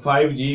5G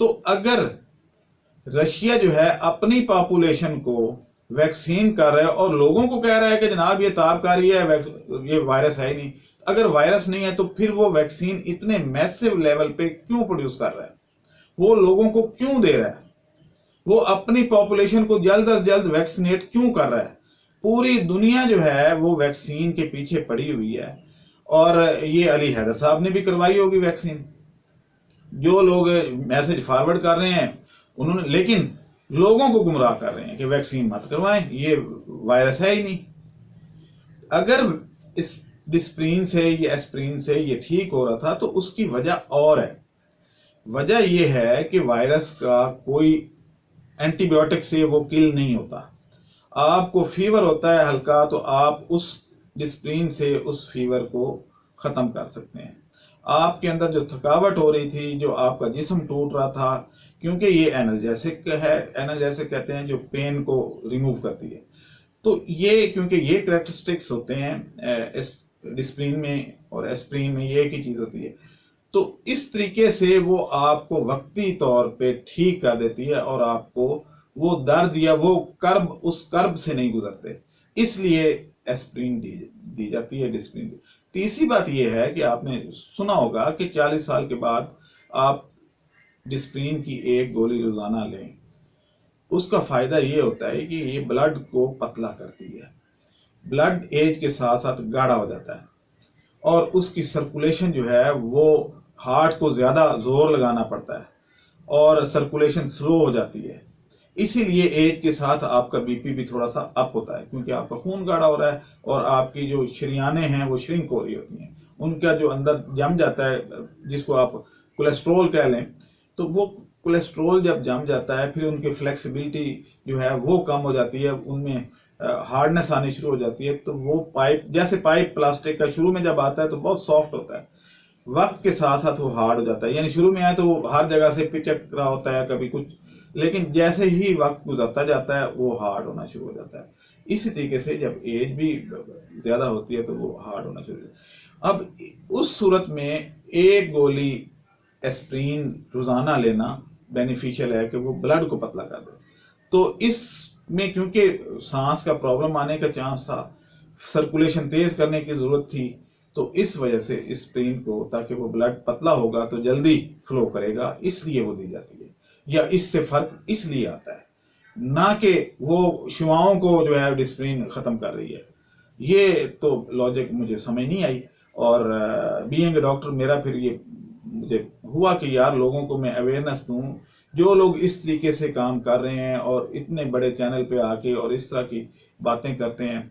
تو اگر Russia جو ہے اپنی پاپولیشن کو ویکسین کر رہا ہے اور لوگوں کو کہہ رہا ہے کہ جناب یہ تابکاری ہے، یہ وائرس ہے ہی نہیں، اگر وائرس نہیں ہے تو پھر وہ ویکسین اتنے میسو لیول پہ کیوں پروڈیوس کر رہا ہے؟ وہ لوگوں کو کیوں دے رہا ہے؟ وہ اپنی پاپولیشن کو جلد از جلد ویکسینیٹ کیوں کر رہا ہے؟ پوری دنیا جو ہے وہ ویکسین کے پیچھے پڑی ہوئی ہے، اور یہ علی حیدر صاحب نے بھی کروائی ہوگی ویکسین. جو لوگ میسج فارورڈ کر رہے ہیں انہوں نے، لیکن لوگوں کو گمراہ کر رہے ہیں کہ ویکسین مت کروائیں، یہ وائرس ہے ہی نہیں. اگر اس ڈسپرین سے یا ایسپرین سے یہ ٹھیک ہو رہا تھا تو اس کی وجہ اور ہے. وجہ یہ ہے کہ وائرس کا کوئی اینٹی بایوٹک سے وہ کل نہیں ہوتا. آپ کو فیور ہوتا ہے ہلکا تو آپ اس ڈسپرین سے اس فیور کو ختم کر سکتے ہیں. آپ کے اندر جو تھکاوٹ ہو رہی تھی، جو آپ کا جسم ٹوٹ رہا تھا، کیونکہ یہ اینالجیسک ہے، اینالجیسک کہتے ہیں جو پین کو ریموو کرتی ہے. تو یہ کیونکہ یہ کریکٹرسٹکس ہوتے ہیں ڈسپرین میں اور ایسپرین میں، یہ ایک ہی چیز ہوتی ہے. تو اس طریقے سے وہ آپ کو وقتی طور پہ ٹھیک کر دیتی ہے اور آپ کو وہ درد یا وہ کرب، اس کرب سے نہیں گزرتے، اس لیے ایسپرین دی جاتی ہے، ڈسپرین. تیسری بات یہ ہے کہ آپ نے سنا ہوگا کہ 40 سال کے بعد آپ ڈسپرین کی ایک گولی روزانہ لیں. اس کا فائدہ یہ ہوتا ہے کہ یہ بلڈ کو پتلا کرتی ہے. بلڈ ایج کے ساتھ ساتھ گاڑھا ہو جاتا ہے اور اس کی سرکولیشن جو ہے وہ ہارٹ کو زیادہ زور لگانا پڑتا ہے اور سرکولیشن سلو ہو جاتی ہے. اسی لیے ایج کے ساتھ آپ کا بی پی بھی تھوڑا سا اپ ہوتا ہے، کیونکہ آپ کا خون گاڑھا ہو رہا ہے اور آپ کی جو شریانیں ہیں وہ شرنک ہو رہی ہوتی ہیں. ان کا جو اندر جم جاتا ہے، جس کو آپ کولیسٹرول کہہ لیں، تو وہ کولیسٹرول جب جم جاتا ہے پھر ان کی فلیکسیبلٹی جو ہے وہ کم ہو جاتی ہے، ان میں ہارڈنس آنی شروع ہو جاتی ہے. تو وہ پائپ، جیسے پائپ پلاسٹک کا شروع میں جب آتا ہے تو بہت سافٹ ہوتا ہے، وقت کے ساتھ ساتھ وہ ہارڈ ہو جاتا ہے. یعنی شروع میں آئے تو وہ ہر جگہ سے پچک رہا ہوتا ہے کبھی کچھ، لیکن جیسے ہی وقت گزرتا جاتا ہے وہ ہارڈ ہونا شروع ہو جاتا ہے. اسی طریقے سے جب ایج بھی زیادہ ہوتی ہے تو وہ ہارڈ ہونا شروع ہو جاتا ہے. اب اس صورت میں ایک گولی ایسپرین روزانہ لینا بینیفیشل ہے کہ وہ بلڈ کو پتلا کر دے. تو اس میں کیونکہ سانس کا پرابلم آنے کا چانس تھا، سرکولیشن تیز کرنے کی ضرورت تھی، تو اس وجہ سے اسپرین کو، تاکہ وہ بلڈ پتلا ہوگا تو جلدی فلو کرے گا، اس لیے وہ دی جاتی ہے. یا اس سے فرق اس لیے آتا ہے، نہ کہ وہ شعاؤں کو جو ہے ڈسپرین ختم کر رہی ہے. یہ تو لاجک مجھے سمجھ نہیں آئی، اور بینگ اے ڈاکٹر میرا پھر یہ مجھے ہوا کہ یار لوگوں کو میں اویئرنیس دوں. جو لوگ اس طریقے سے کام کر رہے ہیں اور اتنے بڑے چینل پہ آ کے اور اس طرح کی باتیں کرتے ہیں،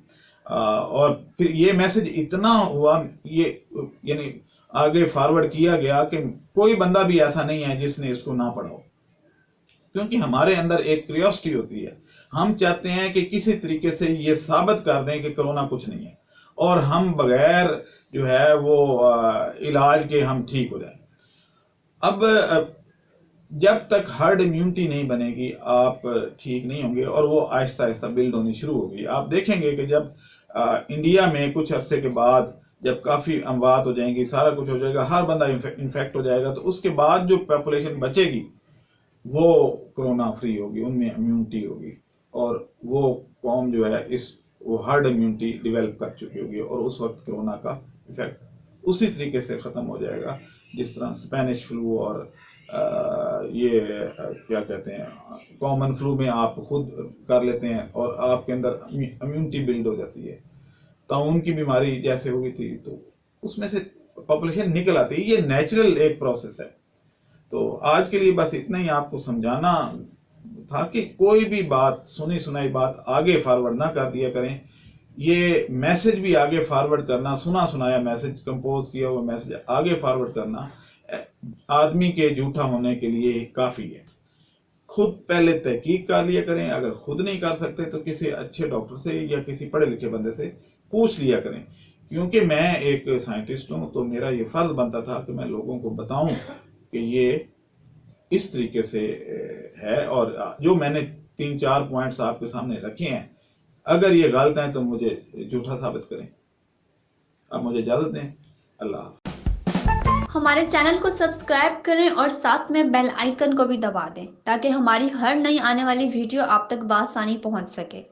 اور پھر یہ میسج اتنا ہوا، یہ یعنی آگے فارورڈ کیا گیا کہ کوئی بندہ بھی ایسا نہیں ہے جس نے اس کو نہ پڑھا ہو. کیونکہ ہمارے اندر ایک کیوریوسٹی ہوتی ہے، ہم چاہتے ہیں کہ کسی طریقے سے یہ ثابت کر دیں کہ کرونا کچھ نہیں ہے، اور ہم بغیر جو ہے وہ علاج کے ہم ٹھیک ہو جائیں. اب جب تک ہرڈ امیونٹی نہیں بنے گی آپ ٹھیک نہیں ہوں گے، اور وہ آہستہ آہستہ بلڈ ہونی شروع ہوگی. آپ دیکھیں گے کہ جب انڈیا میں کچھ عرصے کے بعد جب کافی اموات ہو جائیں گی، سارا کچھ ہو جائے گا، ہر بندہ انفیکٹ ہو جائے گا، تو اس کے بعد جو پاپولیشن بچے گی وہ کرونا فری ہوگی، ان میں امیونٹی ہوگی، اور وہ قوم جو ہے وہ ہرڈ امیونٹی ڈیولپ کر چکی ہوگی، اور اس وقت کرونا کا افیکٹ اسی طریقے سے ختم ہو جائے گا جس طرح اسپینش فلو اور یہ کیا کہتے ہیں کامن فلو میں آپ خود کر لیتے ہیں اور آپ کے اندر امیونٹی بلڈ ہو جاتی ہے. طاعون کی بیماری جیسے ہوئی تھی تو اس میں سے پاپولیشن نکل آتی ہے. یہ نیچرل ایک پروسیس ہے. تو آج کے لیے بس اتنا ہی آپ کو سمجھانا تھا کہ کوئی بھی بات، سنی سنائی بات آگے فارورڈ نہ کر دیا کریں. یہ میسج بھی آگے فارورڈ کرنا، سنا سنایا میسج، کمپوز کیا ہوا میسج آگے فارورڈ کرنا آدمی کے جھوٹا ہونے کے لیے کافی ہے. خود پہلے تحقیق کر لیا کریں، اگر خود نہیں کر سکتے تو کسی اچھے ڈاکٹر سے یا کسی پڑھے لکھے بندے سے پوچھ لیا کریں. کیونکہ میں ایک سائنٹسٹ ہوں تو میرا یہ فرض بنتا تھا کہ میں لوگوں کو بتاؤں کہ یہ اس طریقے سے ہے، اور جو میں نے 3-4 پوائنٹس آپ کے سامنے رکھے ہیں، اگر یہ غلط ہیں تو مجھے جھوٹا ثابت کریں. اب مجھے اجازت دیں. اللہ حافظ. ہمارے چینل کو سبسکرائب کریں اور ساتھ میں بیل آئیکن کو بھی دبا دیں تاکہ ہماری ہر نئی آنے والی ویڈیو آپ تک بآسانی پہنچ سکے۔